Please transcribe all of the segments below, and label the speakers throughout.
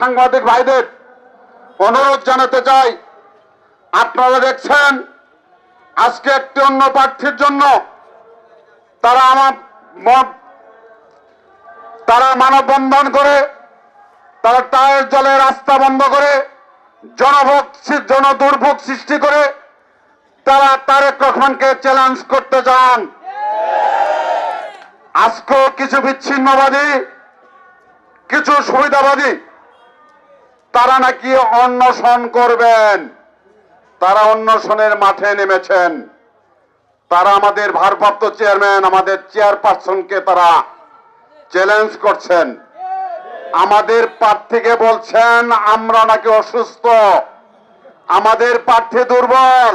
Speaker 1: সাংবাদিক ভাইদের অনুরোধ জানাতে চাই, আপনারা দেখছেন আজকে একটি অন্য প্রার্থীর জন্য তারা মানববন্ধন করে, তারা টায়ার জলে রাস্তা বন্ধ করে, জনদুর্ভোগ সৃষ্টি করে তারা তারেক রহমানকে চ্যালেঞ্জ করতে চান। আজকেও কিছু বিচ্ছিন্নবাদী, কিছু সুবিধাবাদী তারা নাকি অন্বেষণ করবেন, তারা অন্বেষণের মাঠে নেমেছেন। তারা আমাদের ভারপ্রাপ্ত চেয়ারম্যান, আমাদের চেয়ারপারসনকে তারা চ্যালেঞ্জ করছেন। আমাদের প্রার্থীকে বলছেন আমরা নাকি অসুস্থ, আমাদের প্রার্থী দুর্বল।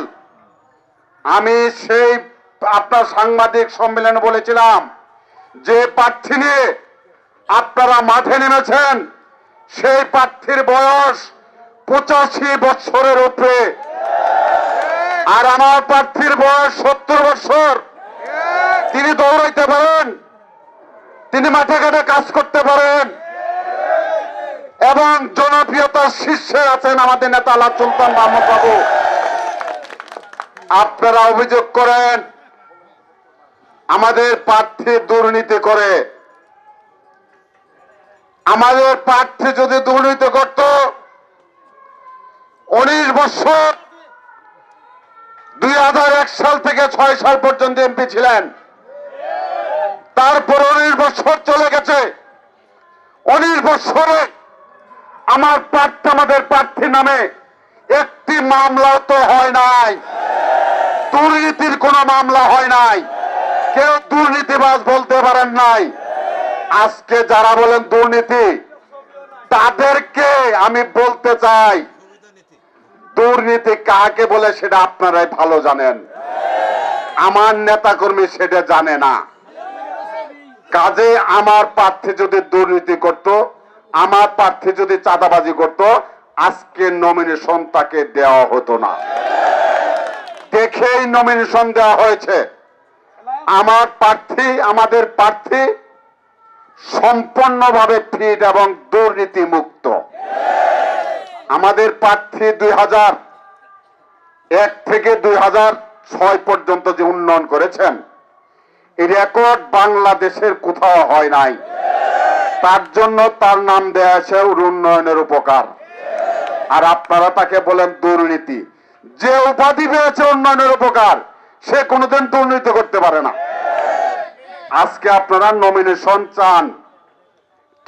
Speaker 1: আমি সেই আপনার সাংবাদিক সম্মেলনে বলেছিলাম, যে প্রার্থী নিয়ে আপনারা মাঠে নেমেছেন সেই প্রার্থীর বয়স 85 বছরের উপরে, আর আমার প্রার্থীর বয়স 70 বছর। তিনি দৌড়াইতে পারেন, তিনি মাঠে ঘাটে কাজ করতে পারেন এবং জনপ্রিয়তার শীর্ষে আছেন আমাদের নেতা আল্লাহ সুলতান মাহমুদ বাবু। আপনারা অভিযোগ করেন আমাদের প্রার্থী দুর্নীতি করে। আমাদের প্রার্থী যদি দুর্নীতি করত, 19 বছর 2001 সাল থেকে 6 সাল পর্যন্ত এমপি ছিলেন, তারপর 19 বছর চলে গেছে। 19 বছরে আমাদের প্রার্থী নামে একটি মামলাও তো হয় নাই, দুর্নীতির কোন মামলা হয় নাই, কেউ দুর্নীতিবাজ বলতে পারেন নাই। আজকে যারা বলেন দুর্নীতি, তাদেরকে আমি বলতে চাই, দুর্নীতি কাকে বলে সেটা আপনারাই ভালো জানেন, আমার নেতাকর্মী সেটা জানে না। কাজে আমার প্রার্থী যদি দুর্নীতি করত, আমার প্রার্থী যদি চাঁদাবাজি করত, আজকে নমিনেশন তাকে দেওয়া হতো না। দেখেই নমিনেশন দেওয়া হয়েছে। আমাদের প্রার্থী সম্পূর্ণভাবে ফিট এবং দুর্নীতি মুক্ত। আমাদের প্রার্থী 2001 থেকে 2006 পর্যন্ত যে উন্নয়ন করেছেন, এই রেকর্ড বাংলাদেশের কোথাও হয় নাই। তার জন্য তার নাম দেয়া আছে উন্নয়নের উপকার। আর আপনারা তাকে বলেন দুর্নীতি। যে উপাধি পেয়েছে উন্নয়নের উপকার, সে কোনোদিন দুর্নীতি করতে পারে না। আজকে আপনারা নমিনেশন চান,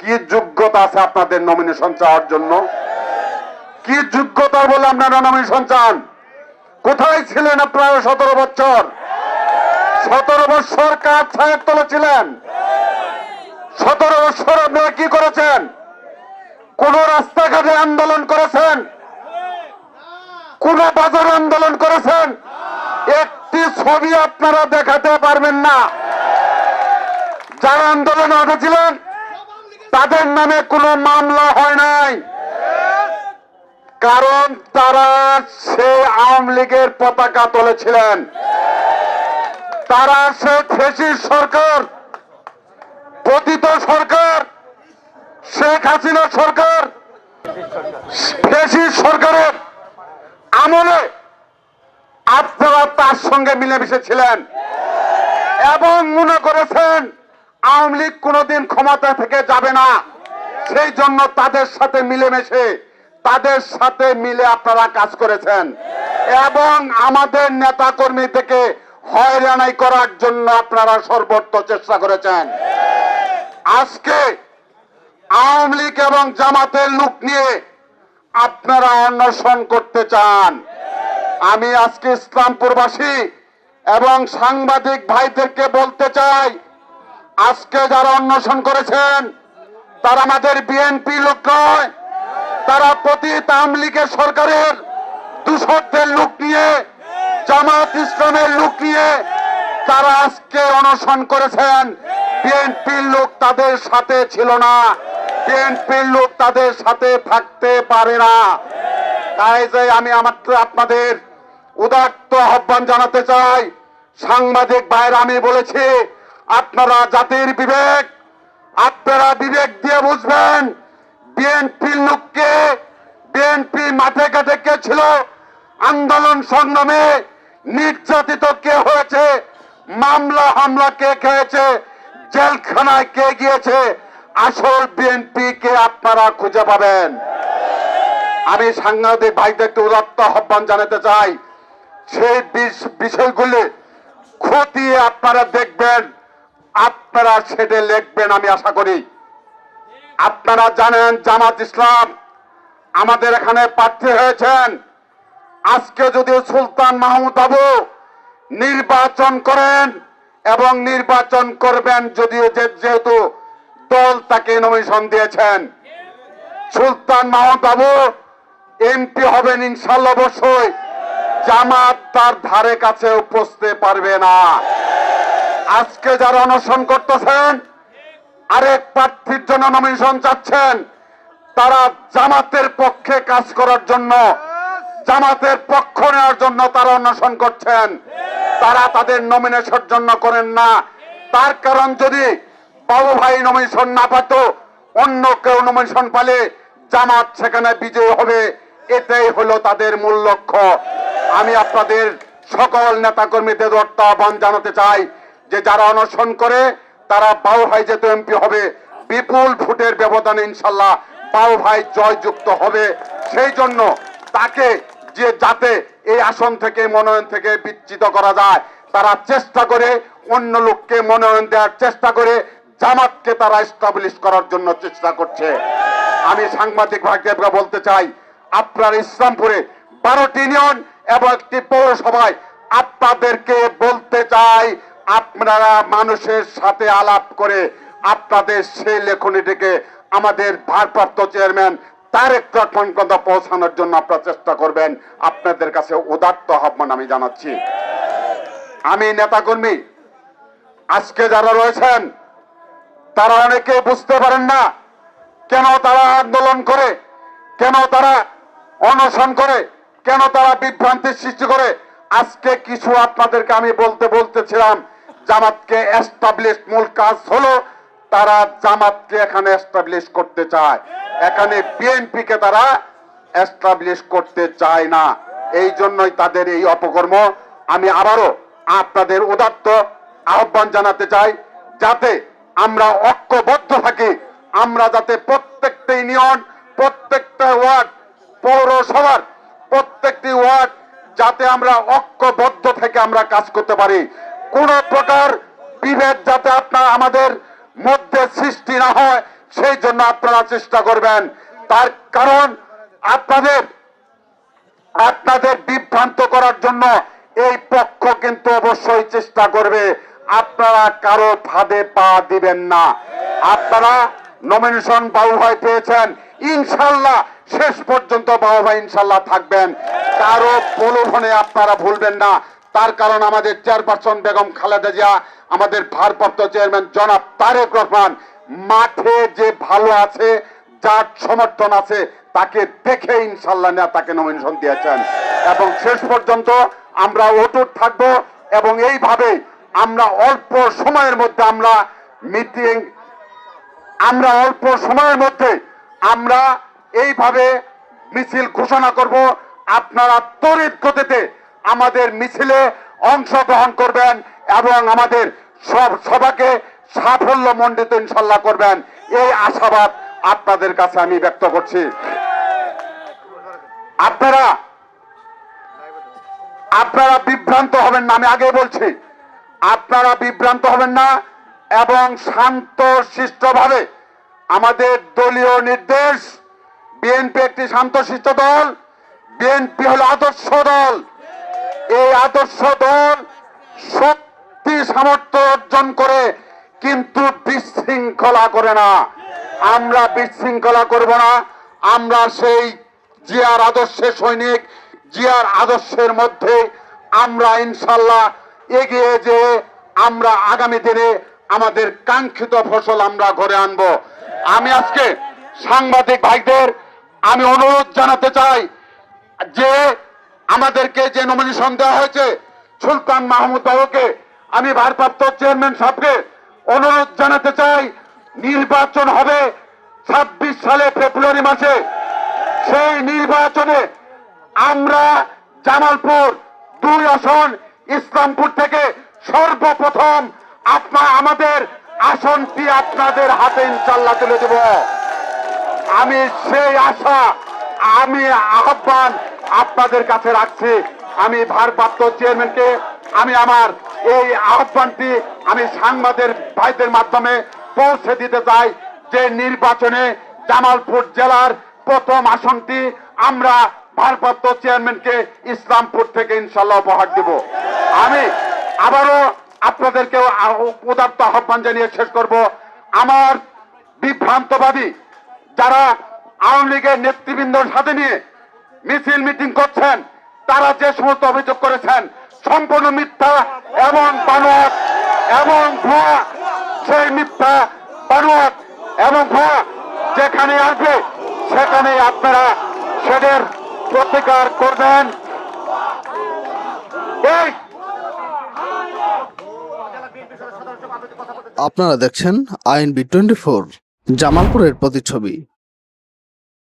Speaker 1: কি যোগ্যতা আছে আপনাদের নমিনেশন চাওয়ার জন্য? কি যোগ্যতা বলে আপনারা নমিনেশন চান? কোথায় ছিলেন আপনারা 17 বছর? 17 বছর কার ছায়ের তলে ছিলেন? 17 বছর আপনারা কি করেছেন? কোন রাস্তাঘাটে আন্দোলন করেছেন? কোন বাজারে আন্দোলন করেছেন? একটি ছবি আপনারা দেখাতে পারবেন না। যারা আন্দোলনে উঠেছিলেন তাদের নামে কোনো মামলা হয় নাই, কারণ তারা সেই আওয়ামী লীগের পতাকা তুলেছিলেন। তারা সেই ফ্যাসিস্ট সরকার, পতিত সরকার, শেখ হাসিনা সরকার, ফ্যাসিস্ট সরকারের আমলে আপনারা তার সঙ্গে মিলেমিশে ছিলেন এবং মনে করেছেন আওয়ামী লীগ কোনোদিন ক্ষমতা থেকে যাবে না। সেই জন্য তাদের সাথে মিলেমিশে, তাদের সাথে মিলে আপনারা কাজ করেছেন এবং আমাদের নেতা কর্মী থেকে হয়রানি করার জন্য আপনারা সর্বোচ্চ চেষ্টা করেছেন। আজকে আওয়ামী লীগ এবং জামাতের লোক নিয়ে আপনারা অন্বেষণ করতে চান। আমি আজকে ইসলামপুরবাসী এবং সাংবাদিক ভাইদেরকে বলতে চাই, আজকে যারা অন্বেষণ করেছেন তারা আমাদের বিএনপি লোক নয়, তারা পতিত আওয়ামী লীগের সরকারের দূষকদের লোক নিয়ে, জামাত ইসলামের লোক নিয়ে তারা আজকে অনশন করেছেন। বিএনপির লোক তাদের সাথে ছিল না, বিএনপির লোক তাদের সাথে থাকতে পারে না। তাই যে আমি আপনাদের উদাত্ত আহ্বান জানাতে চাই, সাংবাদিক ভাইরা, আমি বলেছি আপনারা জাতির বিবেক, আপনারা বিবেক দিয়ে বুঝবেন বিএনপির লোককে, বিএনপি মাঠে ঘাটে কে ছিল, আন্দোলন সংগ্রামে নির্যাতিত কে হয়েছে, মামলা হামলা কে খেয়েছে, জেলখানায় কে গিয়েছে, আসল বিএনপি কে আপনারা খুঁজে পাবেন। আমি সাংবাদিক ভাইদেরকে উদাত্ত আহ্বান জানাতে চাই, সেই বিষয়গুলি খতিয়ে আপনারা দেখবেন, আপনারা সেটা লিখবেন আমি আশা করি। আপনারা জানেন জামাত ইসলাম আমাদের এখানে প্রার্থী হয়েছেন। আজকে যদি সুলতান মাহমুদ আবু নির্বাচন করেন এবং নির্বাচন করবেন, যদিও যেহেতু দল তাকে নমিনেশন দিয়েছেন, সুলতান মাহমুদ আবু এমপি হবেন ইনশাল্লাহ। অবশ্যই জামাত তার ধারে কাছে পৌঁছতে পারবে না। আজকে যারা অনশন করতেছেন, আরেক প্রার্থীর জন্য নমিনেশন চাচ্ছেন, তারা জামাতের পক্ষে কাজ করার জন্য, জামাতের পক্ষ নেওয়ার জন্য তারা অনশন করছেন। তারা তাদের নমিনেশনের জন্য করেন না। তার কারণ, যদি বাবু ভাই নমিনেশন না পেত, অন্য কেউ নমিনেশন পালে জামাত সেখানে বিজয়ী হবে, এটাই হলো তাদের মূল লক্ষ্য। আমি আপনাদের সকল নেতাকর্মীদের আহ্বান জানাতে চাই যে যারা অনশন করে তারা বাবু ভাই যেহেতু এমপি হবে, বিপুল ভোটের ব্যবধানে ইনশাল্লাহ বাবু ভাই জয়যুক্ত হবে। সেই জন্য তাকে যে যাতে এই আসন থেকে মনোনয়ন থেকে বিচ্যুত করা যায়, তারা চেষ্টা করে অন্য লোককে মনোনয়ন দেওয়ার চেষ্টা করে জামাতকে তারা এস্টাবলিশ করার জন্য চেষ্টা করছে। আমি সাংবাদিক ভাইকে বলতে চাই, আপনার ইসলামপুরে 12টি ইউনিয়ন এবং একটি পৌরসভায় আপনাদেরকে বলতে চাই, আপনারা মানুষের সাথে আলাপ করে আপনাদের সেই লেখনীটিকে আমাদের ভারপ্রাপ্ত চেয়ারম্যান তারেক রহমান পর্যন্ত পৌঁছানোর জন্য আপনারা চেষ্টা করবেন। আপনাদের কাছে উদাত্ত আহ্বান আমি জানাচ্ছি। আমি নেতাকর্মী আজকে যারা রয়েছেন, তারা অনেকে বুঝতে পারেন না কেন তারা আন্দোলন করে, কেন তারা অনশন করে, কেন তারা বিভ্রান্তির সৃষ্টি করে। আজকে কিছু আপনাদেরকে আমি বলতেছিলাম, জামাতকে এস্টাবলিশ মূল কাজ হলো তারা জামাতকে এখানে এস্টাবলিশ করতে চায়, এখানে বিএনপি কে তারা এস্টাবলিশ করতে চায় না। এই জন্যই তাদের এই অপকর্ম। আমি আবারও আপনাদের উদাত্ত আহ্বান জানাতে চাই, যাতে আমরা ঐক্যবদ্ধ থাকি, আমরা যাতে প্রত্যেকটা ইউনিয়ন, প্রত্যেকটা ওয়ার্ড, পৌরসভার প্রত্যেকটি ওয়ার্ড যাতে আমরা ঐক্যবদ্ধ থেকে আমরা কাজ করতে পারি। কোন প্রকার বিভেদ যাতে আমাদের মধ্যে সৃষ্টি না হয়, সেই জন্য আপনারা চেষ্টা করবেন। তার কারণ আপনাদের বিভ্রান্ত করার জন্য এই পক্ষ কিন্তু অবশ্যই চেষ্টা করবে। আপনারা কারো ফাঁদে পা দিবেন না। আপনারা নমিনেশন বাবু ভাই পেয়েছেন, ইনশাল্লাহ শেষ পর্যন্ত বাবু ভাই ইনশাল্লাহ থাকবেন। কারো প্রলোভনে আপনারা ভুলবেন না। তার কারণ আমাদের চেয়ারপারসন বেগম খালেদা জিয়া, আমাদের ভারপ্রাপ্ত চেয়ারম্যান জনাব তারেক রহমান মাঠে যে ভালো আছে, যার সমর্থন আছে, তাকে দেখে ইনশাল্লাহ তাকে নমিনেশন দিয়েছেন। এবং শেষ পর্যন্ত আমরা অটুট থাকব এবং এইভাবে আমরা অল্প সময়ের মধ্যে আমরা এইভাবে মিছিল ঘোষণা করব। আপনারা তড়িৎ গতিতে আমাদের মিছিলে অংশগ্রহণ করবেন এবং আমাদের সব সভাকে সাফল্য মণ্ডিত ইনশাল্লাহ করবেন, এই আশাবাদ আপনাদের কাছে আমি ব্যক্ত করছি। আপনারা বিভ্রান্ত হবেন না, আমি আগে বলছি, আপনারা বিভ্রান্ত হবেন না এবং শান্ত শিষ্টভাবে আমাদের দলীয় নির্দেশ, বিএনপি একটি শান্তশিষ্ট দল, বিএনপি হলো আদর্শ দল। এই আদর্শ দল শক্তি সামর্থ্য অর্জন করে, কিন্তু বিশৃঙ্খলা করে না। আমরা বিশৃঙ্খলা করব না। আমরা সেই জিয়ার আদর্শের সৈনিক, জিয়ার আদর্শের মধ্যে আমরা ইনশাল্লাহ এগিয়ে যে আমরা আগামী দিনে আমাদের কাঙ্ক্ষিত ফসল আমরা ঘরে আনব। আমি আজকে সাংবাদিক ভাইদের আমি অনুরোধ জানাতে চাই যে আমাদেরকে যে নমিনেশন দেওয়া হয়েছে সুলতান মাহমুদ বাবুকে, আমি ভারপ্রাপ্ত চেয়ারম্যান সাহেবকে অনুরোধ জানাতে চাই, নির্বাচন হবে 26 সালে ফেব্রুয়ারি মাসে সেই নির্বাচনে আমরা জামালপুর 2 আসন ইসলামপুর থেকে সর্বপ্রথম আমাদের আসনটি আপনাদের হাতে ইনশাল্লাহ তুলে দেব। আমি সেই আশা, আমি আহ্বান আপনাদের কাছে রাখছি। আমি ভারপ্রাপ্ত চেয়ারম্যানকে আমি আমার এই আহ্বানটি আমি সাংবাদিক ভাইদের মাধ্যমে পৌঁছে দিতে চাই যে নির্বাচনে জামালপুর জেলার প্রথম আসনটি আমরা ভারপ্রাপ্ত চেয়ারম্যানকে ইসলামপুর থেকে ইনশাল্লাহ উপহার দেব। আমি আবারও আপনাদেরকে উদাত্ত আহ্বান জানিয়ে শেষ করব। আমার বিভ্রান্তবাদী যারা আওয়ামী লীগের নেতৃবৃন্দর সাথে নিয়ে মিছিল মিটিং করছেন, তারা যে সমস্ত অভিযোগ করেছেন সম্পূর্ণ মিথ্যা এবং বানোয়াট এবং ভুয়া। সেই মিথ্যা, বানোয়াট এবং ভুয়া যেখানে আসবে সেখানে আপনারা সেদের প্রতিকার করবেন। এই
Speaker 2: আপনারা দেখছেন INB24 জামালপুরের প্রতিচ্ছবি।